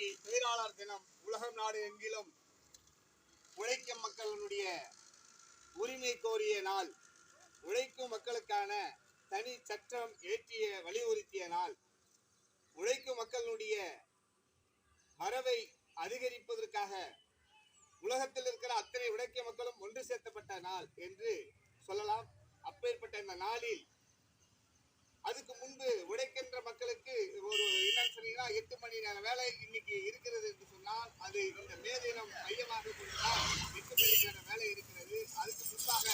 இன்னைக்கு தொழிலாளர் தினம். உலகம் நாடு எங்கிலும் உழைக்கும் மக்களுடைய உரிமை கோரிய நாள், உழைக்கும் மக்களுக்கான தனி சட்டம் ஏற்றிய வலியுறுத்திய நாள், உழைக்கும் மக்களுடைய மரபை அதிகரிப்பதற்காக உலகத்தில் இருக்கிற அத்தனை உழைக்கும் மக்களும் ஒன்று சேர்க்கப்பட்ட நாள் என்று சொல்லலாம். அப்பேற்பட்ட இந்த நாளில் அதுக்கு முன்பு உழைக்கின்ற மக்களுக்கு ஒரு என்னன்னு சொன்னீங்கன்னா 8 மணி நேரம் வேலை இன்னைக்கு இருக்கிறது என்று சொன்னால் அது இந்த மே தினம் மையமாக கொண்டுதான் 8 மணி நேரம் வேலை இருக்கிறது. அதுக்கு முன்பாக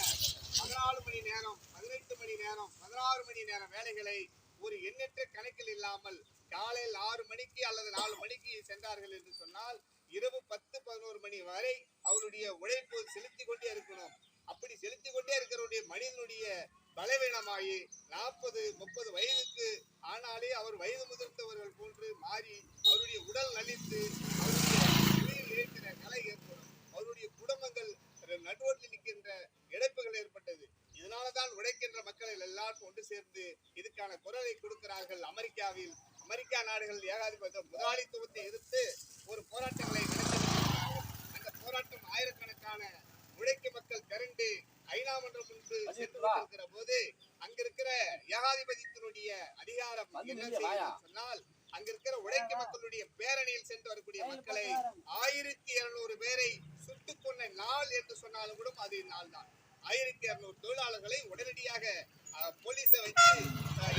14 மணி நேரம், 18 மணி நேரம், 16 மணி நேரம் வேலைகளை ஒரு எண்ணற்ற கணக்கில் இல்லாமல் காலையில் 6 மணிக்கு அல்லது 4 மணிக்கு சென்றார்கள் என்று சொன்னால் இரவு 10-11 மணி வரை அவருடைய உழைப்பு செலுத்தி கொண்டே இருக்கணும். அப்படி செலுத்தி கொண்டே இருக்கிறவருடைய மனிதனுடைய பலவீனமாகி 40-30 வயதுக்கு ஆனாலே அவர் வயது முதிர்ந்தவர்கள் போன்று மாறி அவருடைய உடல் நலித்து அவருடைய உயிர் இழக்கிற நிலை ஏற்படும். அவருடைய குடும்பங்கள் நடுவோட்டில் நிற்கின்ற இழப்புகள் ஏற்பட்டது. இதனால்தான் உழைக்கின்ற மக்கள் எல்லாரும் ஒன்று சேர்ந்து இதுக்கான குரலை கொடுக்கிறார்கள். அமெரிக்கா நாடுகள் ஏகாதிபத்திய முதலாளித்துவத்தை எதிர்த்து ஒரு போராட்டங்களை நடத்தியிருக்கிறார்கள். அந்த போராட்டம் ஆயிரக்கணக்கான உழைக்கும் மக்கள் திரண்டு ஐநா மன்றம் முன்பு சென்று கொண்டிருக்கிற போது அங்க இருக்கிற ஏகாதிபத்தியத்தினுடைய அதிகாரம் என்ன செய்யும் சொன்னால் அங்க இருக்கிற உழைக்கும் மக்களுடைய பேரணியில் சென்று வரக்கூடிய மக்களை 1200 பேரை சுட்டுக் கொண்ட நாள் என்று சொன்னாலும் கூட அது நாள் தான். 1200 தொழிலாளர்களை உடனடியாக போலீஸை வச்சு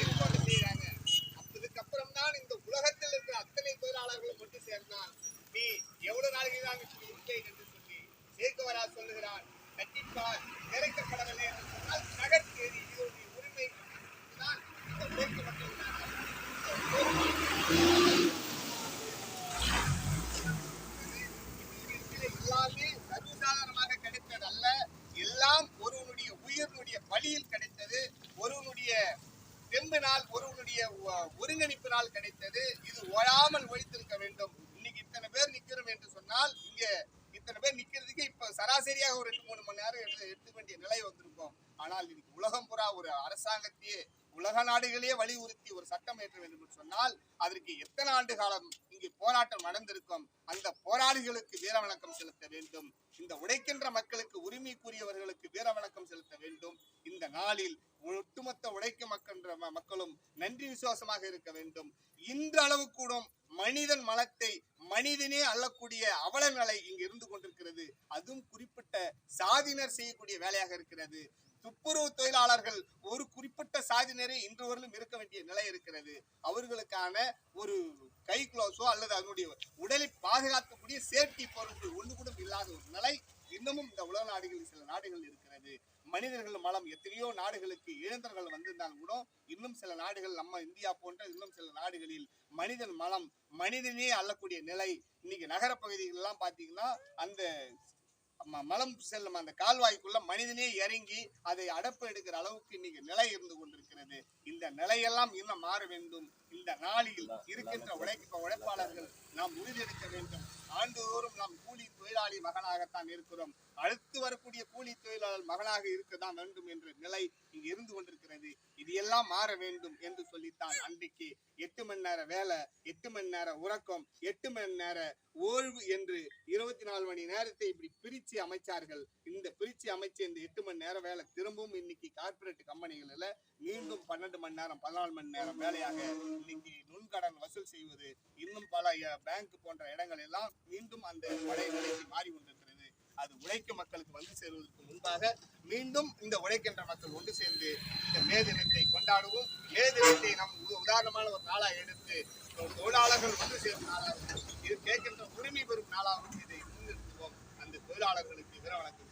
என்கவுண்டர் செய்யறாங்க. அதுக்கப்புறம் தான் இந்த உலகத்தில் இருக்கிற அத்தனை தொழிலாளர்களும் ஒன்று சேர்ந்தான். நீ எவ்வளவு நாளைக்கு தான் இப்படி இருப்பேன் என்று சொல்லி சேகுவரா சொல்லுகிறான். கண்டிப்பால் நிறைக்கப்படவில்லை என்று சொன்னால் நகர்த்தேறி இதனுடைய உரிமை தான் இந்த உழைக்கும் மக்கள் எல்லாமே சர்வசாதாரணமாக கிடைத்தது அல்ல. எல்லாம் ஒருவனுடைய உயிரினுடைய பலியில் கிடைத்தது, ஒருவனுடைய தெம்பினால், ஒருவனுடைய ஒருங்கிணைப்பினால் கிடைத்தது. இது ஓயாமல் ஒழித்திருக்க வேண்டும். இன்னைக்கு இத்தனை பேர் நிக்கிறோம் என்று சொன்னால் இங்க இத்தனை பேர் நிக்கிறதுக்கு இப்ப சராசரியாக ஒரு 2-3 மணி நேரம் எடுத்துக்க வேண்டிய நிலை வந்திருக்கும். ஆனால் இன்னைக்கு உலகம் புறா ஒரு அரசாங்கத்தையே உலக நாடுகளே வலியுறுத்தி ஒரு சட்டம் ஏற்ற வேண்டும் என்று சொன்னால் அதற்கு எத்தனை ஆண்டு காலம் இங்கு போராட்டம் நடந்திருக்கும். அந்த போராளிகளுக்கு வீர வணக்கம் செலுத்த வேண்டும். இந்த உழைக்கின்ற மக்களுக்கு உரிமைக்குரியவர்களுக்கு வீர வணக்கம் செலுத்த வேண்டும். இந்த நாளில் ஒட்டுமொத்த உழைக்கும் மக்களும் நன்றி விசுவாசமாக இருக்க வேண்டும். இன்று அளவு கூட மனிதன் மனத்தை மனிதனே அள்ளக்கூடிய அவல நிலை இங்கு இருந்து கொண்டிருக்கிறது. அதுவும் குறிப்பிட்ட சாதியினர் செய்யக்கூடிய வேலையாக இருக்கிறது. துப்புரவு தொழிலாளர்கள் ஒரு குறிப்பிட்ட சாதியினரே இன்று வரலும் இருக்க வேண்டிய நிலை இருக்கிறது. அவர்களுக்கான ஒரு கை குளோஸோ அல்லது அதனுடைய உடலை பாதுகாக்கக்கூடிய சேஃப்டி பொருட்கள் ஒன்று கூட இல்லாத ஒரு நிலை இன்னமும் இந்த உலக நாடுகளில் சில நாடுகள் இருக்கிறது. மனிதர்கள் மலம் எத்தனையோ நாடுகளுக்கு இளைஞர்கள் வந்திருந்தாலும் கூட இன்னும் சில நாடுகள், நம்ம இந்தியா போன்ற இன்னும் சில நாடுகளில் மனிதன் மலம் மனிதனே அள்ளக்கூடிய நிலை. இன்னைக்கு நகர பகுதிகள் எல்லாம் பாத்தீங்கன்னா அந்த மலம் செல்லும் அந்த கால்வாய்க்குள்ள மனிதனே இறங்கி அதை அடப்பு எடுக்கிற அளவுக்கு இன்னைக்கு நிலை இருந்து கொண்டிருக்கிறது. இந்த நிலையெல்லாம் இன்னும் மாற வேண்டும். இந்த நாளில் இருக்கின்ற உழைப்பாளர்கள் நாம் உறுதியெடுக்க வேண்டும். ஆண்டுதோறும் நாம் கூலி தொழிலாளி மகனாகத்தான் இருக்கிறோம். அடுத்து வரக்கூடிய கூலி தொழிலாளர் மகனாக இருக்கத்தான் வேண்டும் என்ற நிலை இங்கு இருந்து கொண்டிருக்கிறது. இது எல்லாம் மாற வேண்டும் என்று சொல்லித்தான் அன்றைக்கு 8 மணி நேர வேலை, 8 மணி நேர உறக்கம், 8 மணி நேர ஓய்வு என்று 24 மணி நேரத்தை இப்படி பிரிச்சு அமைச்சார்கள். இந்த பிரிச்சு அமைச்ச இந்த 8 மணி நேரம் வேலை திரும்பவும் இன்னைக்கு கார்பரேட் கம்பெனிகள்ல மீண்டும் 12 மணி நேரம் 14 மணி நேரம் வேலையாக இன்னைக்கு நுண்கடன் வசூல் செய்வது, இன்னும் பல பேங்க் போன்ற இடங்கள் எல்லாம் மீண்டும் அந்த பழைய நிலைக்கு மாறி கொண்டிருக்கிறது. அது உழைக்கும் மக்களுக்கு வந்து சேருவதற்கு முன்பாக மீண்டும் இந்த உழைக்கின்ற மக்கள் ஒன்று சேர்ந்து இந்த மே தினத்தை கொண்டாடுவோம். மே தினத்தை நம் உதாரணமான ஒரு நாளாக எடுத்து தொழிலாளர்கள் ஒன்று சேரும் நாளாகவும் இது கேட்கின்ற உரிமை பெறும் நாளாகவும் இதை முன்னிறுத்துவோம். அந்த தொழிலாளர்களுக்கு வீர வணக்கம்.